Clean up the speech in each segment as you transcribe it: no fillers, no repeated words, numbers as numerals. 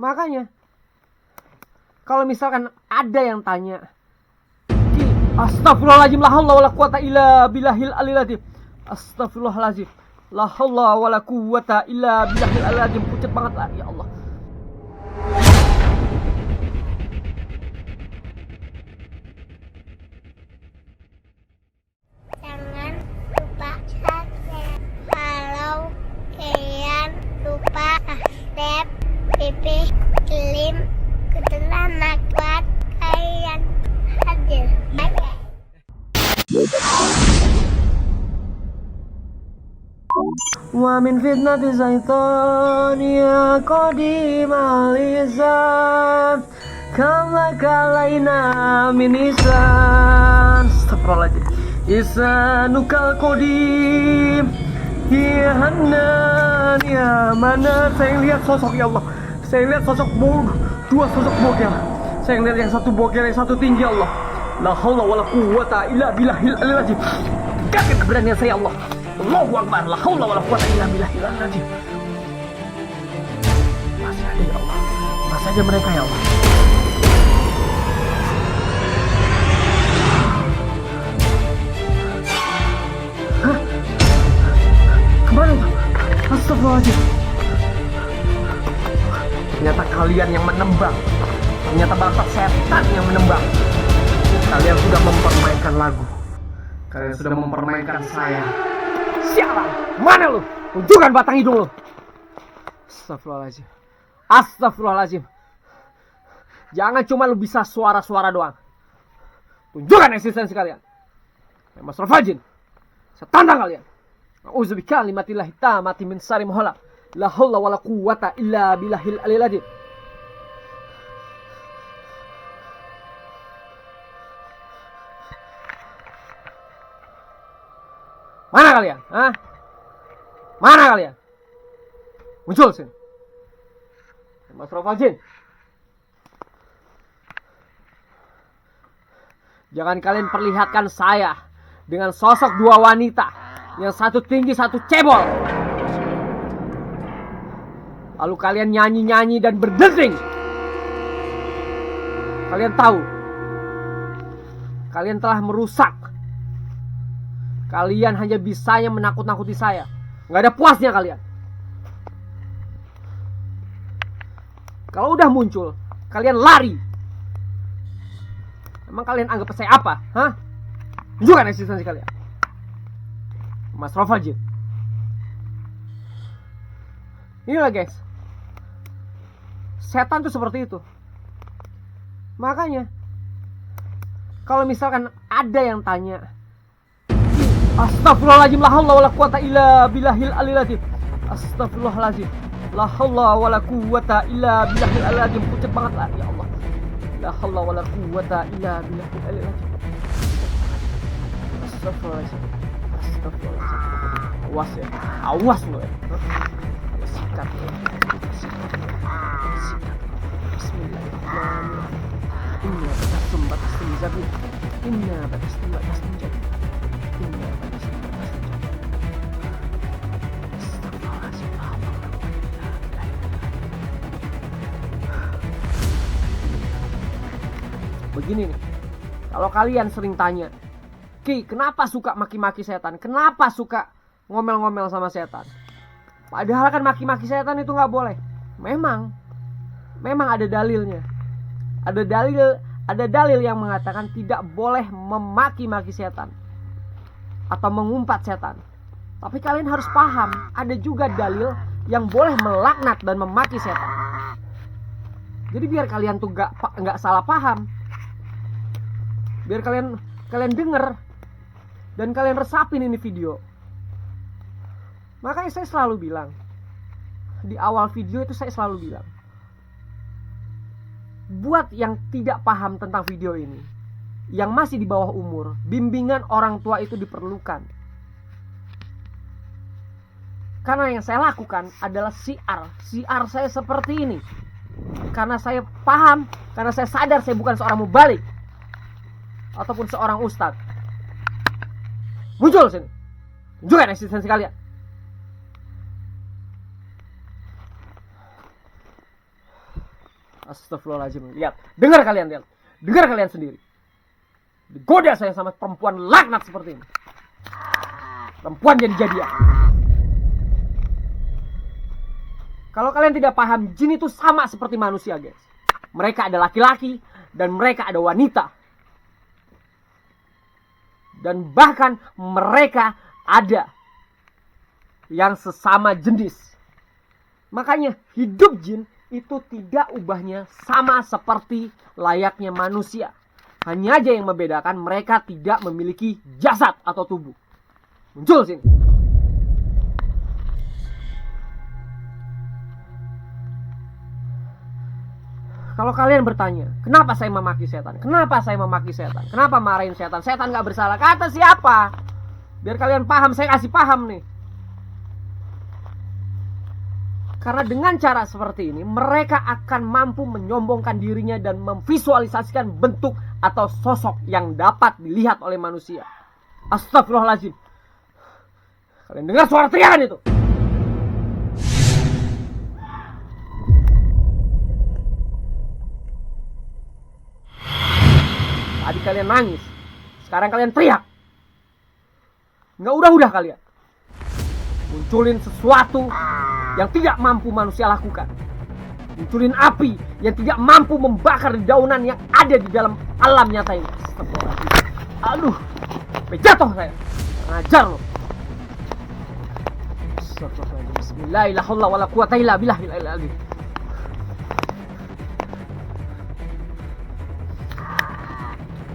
Makanya kalau misalkan ada yang tanya, astagfirullahaladzim, la haula wala quwata illa billahil aliyil azim. Astagfirullahaladzim, la haula wala quwata illa billahil aliyil azim. Pucat banget lah, ya Allah. Jangan lupa subscribe. Kalau kalian lupa subscribe, Pipi Slim Ketenanak buat kalian hadir. Bye. Wa min fitnati syaitani ya qadim al-izam kala kalaina min isan. Astagfirullahaladzim. Isanukal qadim ya hanan ya mana. Saya lihat sosok, ya Allah. Saya lihat sosok dua sosok bogel. Saya lihat yang satu bogel, yang satu tinggi, Allah. La haula wala quwata illa billahil aliyil azim. Kaget keberanian saya, Allah. Allahu Akbar, la haula wala quwata illa billahil aliyil azim. Masih ada, ya Allah. Masih ada mereka, ya Allah. Hah? Kemana itu? Astagfirullahaladzim. Ternyata kalian yang menembak. Ternyata bapak setan yang menembak. Kalian sudah mempermainkan lagu. Kalian sudah mempermainkan saya. Sialan, mana lu? Tunjukkan batang hidung lu. Astagfirullahaladzim. Astagfirullahaladzim. Jangan cuma lu bisa suara-suara doang. Tunjukkan eksistensi kalian. Ya Mas Rafajin, saya tantang kalian. A'udzubika kalimatillahi tammati min syarri ma khalaq. La haula wala quwata illa billahil aliyil azim. Mana kalian? Hah? Mana kalian? Muncul sini. Mas Rafajin. Jangan kalian perlihatkan saya dengan sosok dua wanita, yang satu tinggi, satu cebol. Lalu kalian nyanyi-nyanyi dan berdesing. Kalian tahu, kalian telah merusak. Kalian hanya bisanya menakut-nakuti saya. Nggak ada puasnya kalian. Kalau udah muncul, kalian lari. Emang kalian anggap saya apa? Hah? Tunjukkan eksistensi kalian. Mas Rafajin. Inilah guys. Setan tuh seperti itu. Makanya kalau misalkan ada yang tanya, astagfirullahaladzim, la haula wala quwata illa billahil aliyil azim. Astagfirullahaladzim, la haula wala quwata illa billahil aliyil azim. Pucat banget lah, ya Allah. La haula wala quwata illa billahil aliyil azim. Astagfirullahaladzim. Astagfirullahaladzim. Awas ya, awas lo ya. Sikat lo. Sikat. Bismillahirrahmanirrahim. Inna batastum batastum jabir. Inna batastum batastum jabir. Inna batastum batastum jabir. Astagfirullahaladzim. Begini nih, kalau kalian sering tanya, Ki, kenapa suka maki-maki setan? Kenapa suka ngomel-ngomel sama setan? Padahal kan maki-maki setan itu nggak boleh. Memang ada dalilnya. Ada dalil yang mengatakan tidak boleh memaki-maki setan atau mengumpat setan. Tapi kalian harus paham, ada juga dalil yang boleh melaknat dan memaki setan. Jadi biar kalian tuh nggak salah paham, biar kalian denger dan kalian resapin ini video. Makanya saya selalu bilang, di awal video itu saya selalu bilang, buat yang tidak paham tentang video ini, yang masih di bawah umur, bimbingan orang tua itu diperlukan. Karena yang saya lakukan adalah siar saya seperti ini. Karena saya paham, karena saya sadar saya bukan seorang mubalik ataupun seorang ustadz. Muncul sini, tunjukkan eksistensi kalian. Astagfirullahaladzim. Lihat, dengar kalian, lihat. Dengar kalian sendiri. Digoda saya sama perempuan laknat seperti ini. Perempuan jadi-jadian. Kalau kalian tidak paham, jin itu sama seperti manusia, guys. Mereka ada laki-laki dan mereka ada wanita. Dan bahkan mereka ada yang sesama jenis. Makanya hidup jin itu tidak ubahnya sama seperti layaknya manusia. Hanya aja yang membedakan mereka tidak memiliki jasad atau tubuh. Muncul sini. Kalau kalian bertanya, kenapa saya memaki setan? Kenapa saya memaki setan? Kenapa marahin setan? Setan gak bersalah. Kata siapa? Biar kalian paham, saya kasih paham nih. Karena dengan cara seperti ini, mereka akan mampu menyombongkan dirinya dan memvisualisasikan bentuk atau sosok yang dapat dilihat oleh manusia. Astagfirullahaladzim. Kalian dengar suara teriakan itu? Tadi kalian nangis, sekarang kalian teriak. Nggak udah-udah kalian. Munculin sesuatu yang tidak mampu manusia lakukan. Munculin api yang tidak mampu membakar dedaunan yang ada di dalam alam nyata ini. Aduh, sampai jatuh saya. Ngajar loh. Bismillahirrahmanirrahim.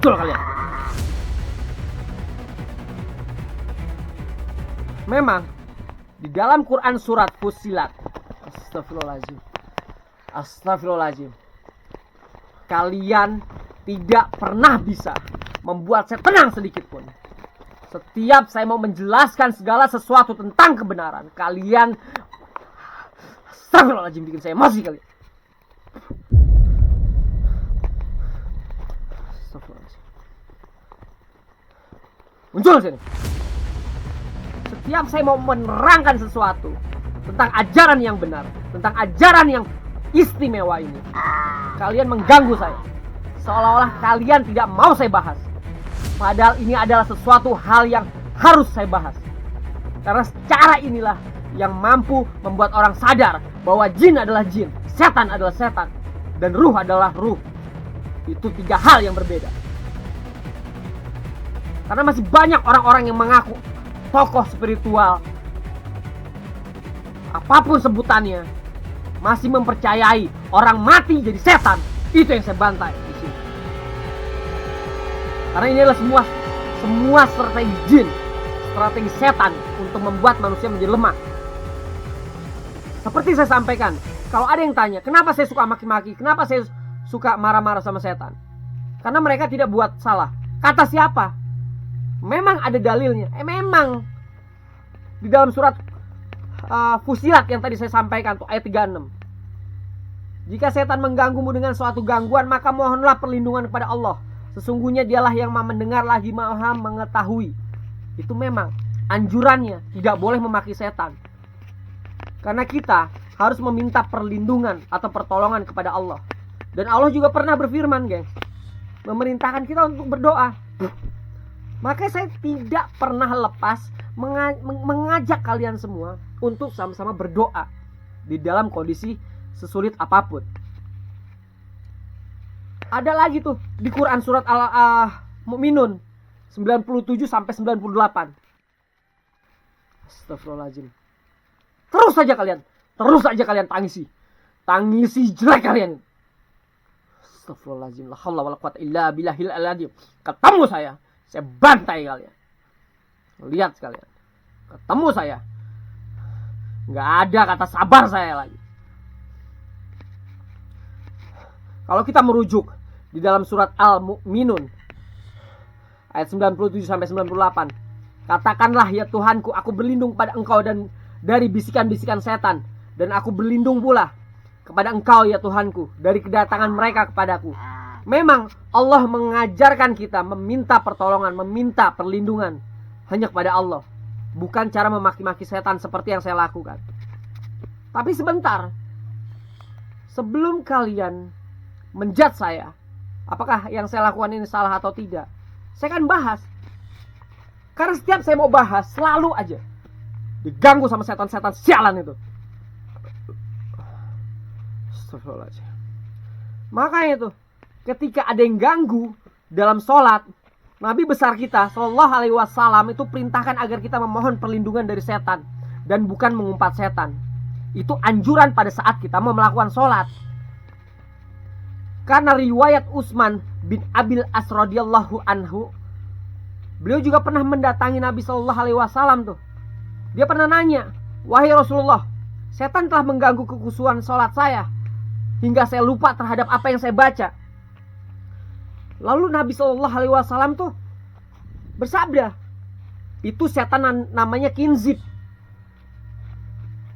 Muncul kalian. Memang di dalam Quran surat Fussilat, Astagfirullahaladzim, kalian tidak pernah bisa membuat saya tenang sedikit pun. Setiap saya mau menjelaskan segala sesuatu tentang kebenaran, kalian Astagfirullahaladzim bikin saya emosi kalian. Muncul sini. Setiap saya mau menerangkan sesuatu tentang ajaran yang benar, tentang ajaran yang istimewa ini, kalian mengganggu saya. Seolah-olah kalian tidak mau saya bahas. Padahal ini adalah sesuatu hal yang harus saya bahas. Karena cara inilah yang mampu membuat orang sadar bahwa jin adalah jin, setan adalah setan, dan ruh adalah ruh. Itu tiga hal yang berbeda. Karena masih banyak orang-orang yang mengaku tokoh spiritual, apapun sebutannya, masih mempercayai orang mati jadi setan. Itu yang saya bantai di sini. Karena ini adalah semua strategi jin, strategi setan untuk membuat manusia menjadi lemah. Seperti saya sampaikan, kalau ada yang tanya, kenapa saya suka maki-maki, kenapa saya suka marah-marah sama setan? Karena mereka tidak buat salah. Kata siapa? Memang ada dalilnya. Memang di dalam surat Fussilat yang tadi saya sampaikan tuh ayat 36. Jika setan mengganggumu dengan suatu gangguan, maka mohonlah perlindungan kepada Allah. Sesungguhnya dialah yang maha mendengar lagi maha mengetahui. Itu memang anjurannya, tidak boleh memaki setan. Karena kita harus meminta perlindungan atau pertolongan kepada Allah. Dan Allah juga pernah berfirman, guys, memerintahkan kita untuk berdoa. Maka saya tidak pernah lepas mengajak kalian semua untuk sama-sama berdoa di dalam kondisi sesulit apapun. Ada lagi tuh di Quran surat Al-Mu'minun 97 sampai 98. Astagfirullahaladzim. Terus saja kalian tangisi jelek kalian. Astagfirullahaladzim. La haula wala quwwata illa billahil aliyil. Ketemu saya bantai kalian. Lihat sekalian. Ketemu saya, nggak ada kata sabar saya lagi. Kalau kita merujuk di dalam surat Al-Mu'minun ayat 97 sampai 98, katakanlah, ya Tuhanku, aku berlindung pada Engkau dan dari bisikan-bisikan setan, dan aku berlindung pula kepada Engkau, ya Tuhanku, dari kedatangan mereka kepadaku. Memang Allah mengajarkan kita meminta pertolongan, meminta perlindungan hanya kepada Allah, bukan cara memaki-maki setan seperti yang saya lakukan. Tapi sebentar, sebelum kalian menjudge saya, apakah yang saya lakukan ini salah atau tidak, saya akan bahas. Karena setiap saya mau bahas, selalu aja diganggu sama setan-setan sialan itu. Astagfirullahaladzim. Makanya itu, ketika ada yang ganggu dalam sholat, Nabi besar kita Shallallahu Alaihi Wasallam itu perintahkan agar kita memohon perlindungan dari setan dan bukan mengumpat setan. Itu anjuran pada saat kita mau melakukan sholat. Karena riwayat Utsman bin Abil As radhiyallahu anhu, beliau juga pernah mendatangi Nabi Shallallahu Alaihi Wasallam tuh. Dia pernah nanya, wahai Rasulullah, setan telah mengganggu kekhusyuan sholat saya hingga saya lupa terhadap apa yang saya baca. Lalu Nabi Shallallahu Alaihi Wasallam tuh bersabda, itu setan namanya kinzib.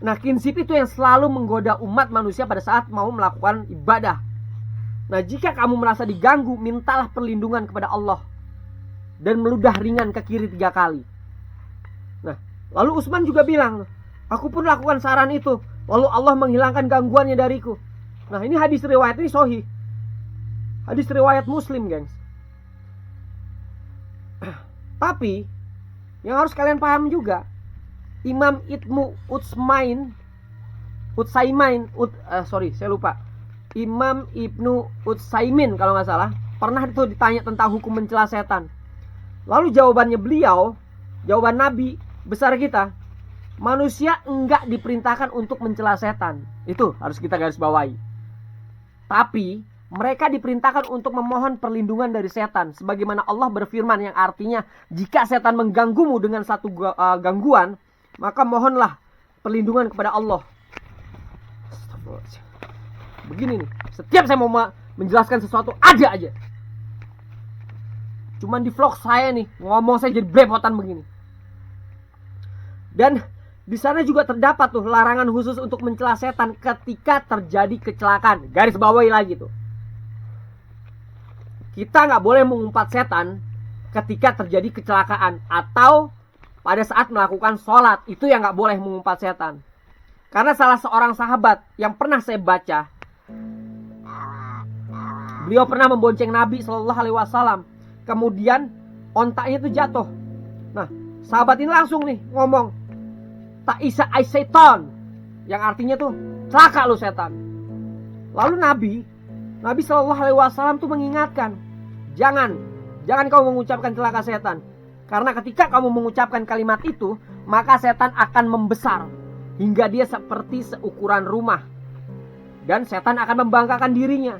Nah, kinzib itu yang selalu menggoda umat manusia pada saat mau melakukan ibadah. Nah, jika kamu merasa diganggu, mintalah perlindungan kepada Allah dan meludah ringan ke kiri 3 kali. Nah, lalu Utsman juga bilang, aku pun lakukan saran itu, lalu Allah menghilangkan gangguannya dariku. Nah, ini hadis riwayat ini sahih. Hadis riwayat Muslim, gengs. Tapi yang harus kalian paham juga, Imam Ibnu Imam Ibnu Utsaimin kalau nggak salah, pernah itu ditanya tentang hukum mencela setan. Lalu jawaban Nabi besar kita, manusia enggak diperintahkan untuk mencela setan. Itu harus kita garis bawahi. Tapi mereka diperintahkan untuk memohon perlindungan dari setan. Sebagaimana Allah berfirman yang artinya, jika setan mengganggumu dengan satu gangguan, maka mohonlah perlindungan kepada Allah. Begini nih, setiap saya mau menjelaskan sesuatu, ada aja. Cuman di vlog saya nih, ngomong saya jadi belepotan begini. Dan di sana juga terdapat tuh larangan khusus untuk mencela setan ketika terjadi kecelakaan. Garis bawahi lagi tuh, kita nggak boleh mengumpat setan ketika terjadi kecelakaan atau pada saat melakukan sholat. Itu yang nggak boleh mengumpat setan. Karena salah seorang sahabat yang pernah saya baca, beliau pernah membonceng Nabi Shallallahu Alaihi Wasallam. Kemudian ontaknya itu jatuh. Nah, sahabat ini langsung nih ngomong, ta'isa ai setan, yang artinya tuh celaka lu setan. Lalu Nabi Shallallahu Alaihi Wasallam tuh mengingatkan, jangan kamu mengucapkan celaka setan, karena ketika kamu mengucapkan kalimat itu, maka setan akan membesar hingga dia seperti seukuran rumah, dan setan akan membanggakan dirinya.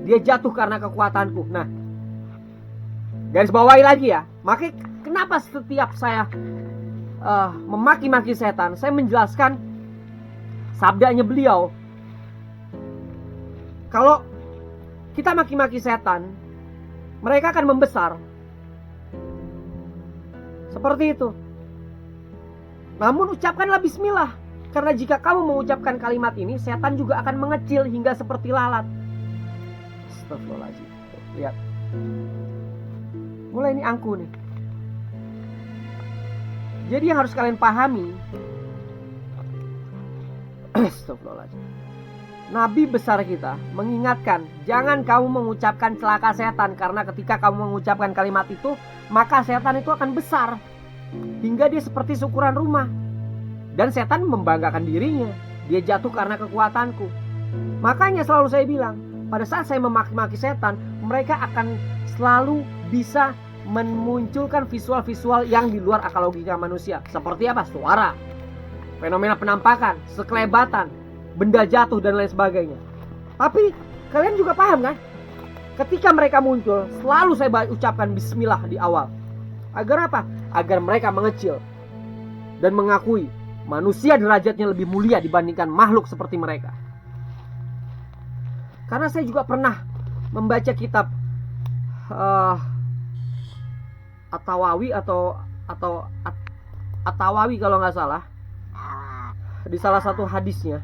Dia jatuh karena kekuatanku. Nah, garis bawahi lagi ya. Makanya kenapa setiap saya memaki-maki setan, saya menjelaskan sabdanya beliau. Kalau kita maki-maki setan, mereka akan membesar. Seperti itu. Namun ucapkanlah bismillah. Karena jika kamu mengucapkan kalimat ini, setan juga akan mengecil hingga seperti lalat. Astagfirullahaladzim. Lihat. Mulai ini angku nih. Jadi yang harus kalian pahami, astagfirullahaladzim, Nabi besar kita mengingatkan, jangan kamu mengucapkan celaka setan, karena ketika kamu mengucapkan kalimat itu, maka setan itu akan besar hingga dia seperti seukuran rumah, dan setan membanggakan dirinya. Dia jatuh karena kekuatanku. Makanya selalu saya bilang, pada saat saya memaki-maki setan, mereka akan selalu bisa memunculkan visual-visual yang di luar akal logika manusia. Seperti apa? Suara, fenomena penampakan, sekelebatan, benda jatuh dan lain sebagainya. Tapi kalian juga paham kan? Ketika mereka muncul, selalu saya ucapkan bismillah di awal. Agar apa? Agar mereka mengecil dan mengakui manusia derajatnya lebih mulia dibandingkan makhluk seperti mereka. Karena saya juga pernah membaca kitab At-Tawawi atau At-Tawawi kalau nggak salah. Di salah satu hadisnya,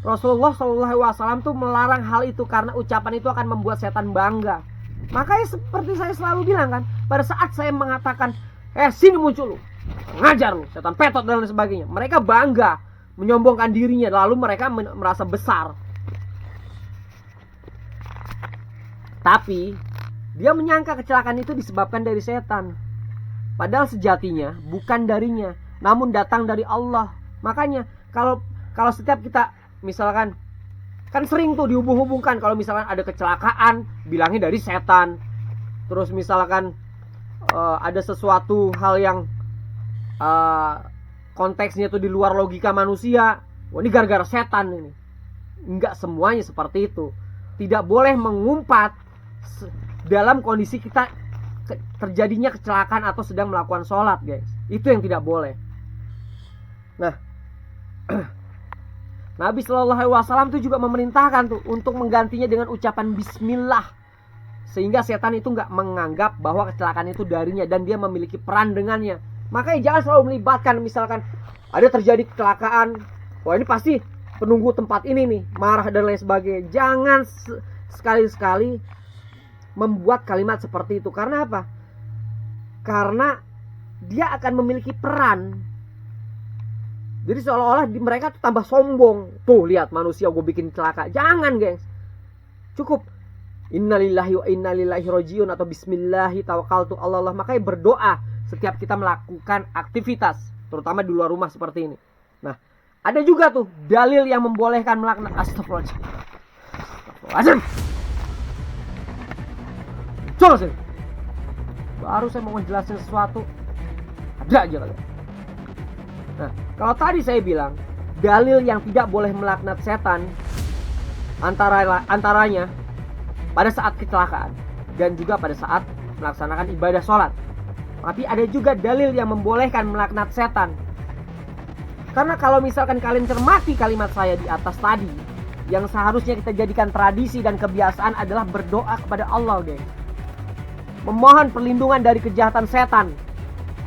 Rasulullah SAW tuh melarang hal itu karena ucapan itu akan membuat setan bangga. Makanya seperti saya selalu bilang kan, pada saat saya mengatakan, sini muncul lu, ngajar lu, setan petot dan lain sebagainya, mereka bangga, menyombongkan dirinya, lalu mereka merasa besar. Tetapi dia menyangka kecelakaan itu disebabkan dari setan, padahal sejatinya bukan darinya, namun datang dari Allah. Makanya kalau setiap kita misalkan, kan sering tuh dihubung-hubungkan kalau misalkan ada kecelakaan bilangnya dari setan. Terus misalkan ada sesuatu hal yang konteksnya tuh di luar logika manusia, wah ini gara-gara setan ini. Enggak semuanya seperti itu. Tidak boleh mengumpat dalam kondisi kita terjadinya kecelakaan atau sedang melakukan sholat, guys. Itu yang tidak boleh. Nah, Nabi Shallallahu Alaihi Wasallam itu juga memerintahkan tuh untuk menggantinya dengan ucapan Bismillah, sehingga setan itu nggak menganggap bahwa kecelakaan itu darinya dan dia memiliki peran dengannya. Makanya jangan selalu melibatkan, misalkan ada terjadi kecelakaan, wah ini pasti penunggu tempat ini nih marah dan lain sebagainya. Jangan sekali-sekali membuat kalimat seperti itu. Karena apa? Karena dia akan memiliki peran. Jadi seolah-olah mereka tuh tambah sombong. Tuh lihat manusia gue bikin celaka. Jangan, guys. Cukup innalillahi wa inna ilaihi rajiun atau bismillahi tawakkaltu Allah. Makanya berdoa setiap kita melakukan aktivitas, terutama di luar rumah seperti ini. Nah, ada juga tuh dalil yang membolehkan melaknat. Astagfirullahaladzim. Coba sih. Baru saya mau ngejelasin sesuatu, ada aja kalian. Nah, kalau tadi saya bilang dalil yang tidak boleh melaknat setan antaranya pada saat kecelakaan dan juga pada saat melaksanakan ibadah sholat. Tapi ada juga dalil yang membolehkan melaknat setan. Karena kalau misalkan kalian cermati kalimat saya di atas tadi, yang seharusnya kita jadikan tradisi dan kebiasaan adalah berdoa kepada Allah, guys. Memohon perlindungan dari kejahatan setan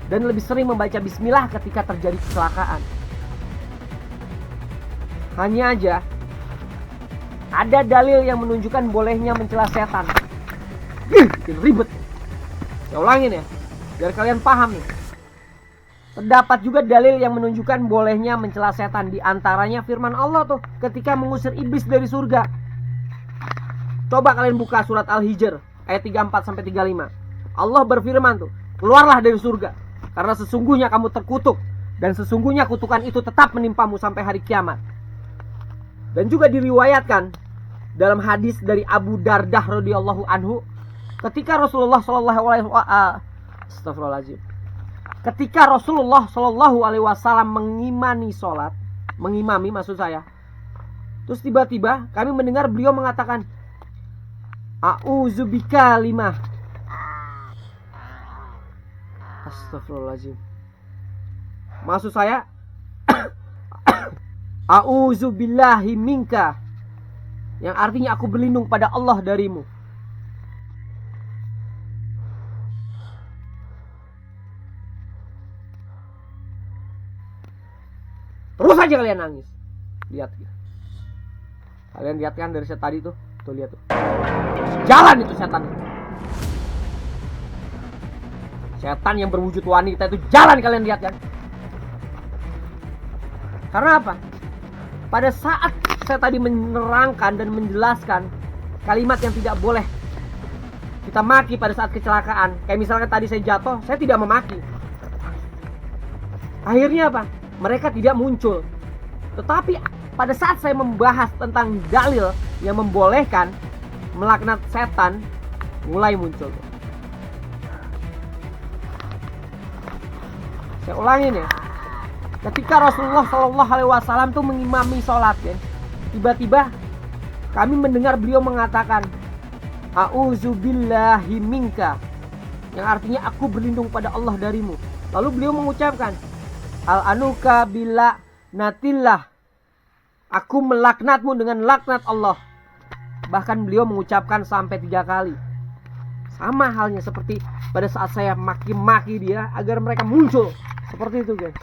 dan lebih sering membaca bismillah ketika terjadi kecelakaan. Hanya aja ada dalil yang menunjukkan bolehnya mencela setan. Bikin ribet. Saya ulangin ya, biar kalian paham nih. Terdapat juga dalil yang menunjukkan bolehnya mencela setan. Di antaranya firman Allah tuh ketika mengusir iblis dari surga. Coba kalian buka surat Al-Hijr ayat 34-35. Allah berfirman tuh, keluarlah dari surga, karena sesungguhnya kamu terkutuk, dan sesungguhnya kutukan itu tetap menimpamu sampai hari kiamat. Dan juga diriwayatkan dalam hadis dari Abu Dardah radhiyallahu anhu, ketika Rasulullah Shallallahu alaihi wasallam mengimami maksud saya. Terus tiba-tiba kami mendengar beliau mengatakan, A'udzubika lima. Astagfirullahaladzim. Maksud saya A'udzubillahi minka, yang artinya aku berlindung pada Allah darimu. Terus aja kalian nangis. Lihat. Kalian lihat kan dari tadi tuh. Tuh lihat tuh. Jalan itu setan. Setan yang berwujud wanita itu jalan, kalian lihat kan? Karena apa? Pada saat saya tadi menerangkan dan menjelaskan kalimat yang tidak boleh kita maki pada saat kecelakaan, kayak misalkan tadi saya jatuh, saya tidak memaki. Akhirnya apa? Mereka tidak muncul. Tetapi pada saat saya membahas tentang dalil yang membolehkan melaknat setan, mulai muncul. Saya ulangin ya. Ketika Rasulullah Shallallahu Alaihi Wasallam tuh mengimami sholat, ya, tiba-tiba kami mendengar beliau mengatakan, A'udzubillahi minka, yang artinya aku berlindung pada Allah darimu. Lalu beliau mengucapkan, Al-anuka bila natillah, aku melaknatmu dengan laknat Allah. Bahkan beliau mengucapkan sampai 3 kali. Sama halnya seperti pada saat saya maki-maki dia agar mereka muncul. Seperti itu, guys.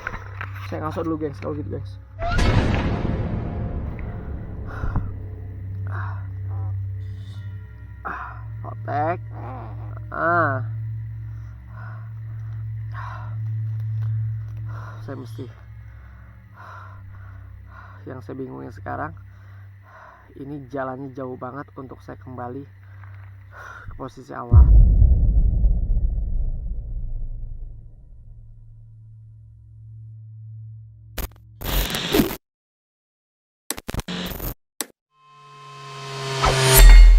Saya ngasok dulu, guys, kalau gitu, guys. Otek. Saya mesti, yang saya bingungin sekarang, ini jalannya jauh banget untuk saya kembali posisi awal.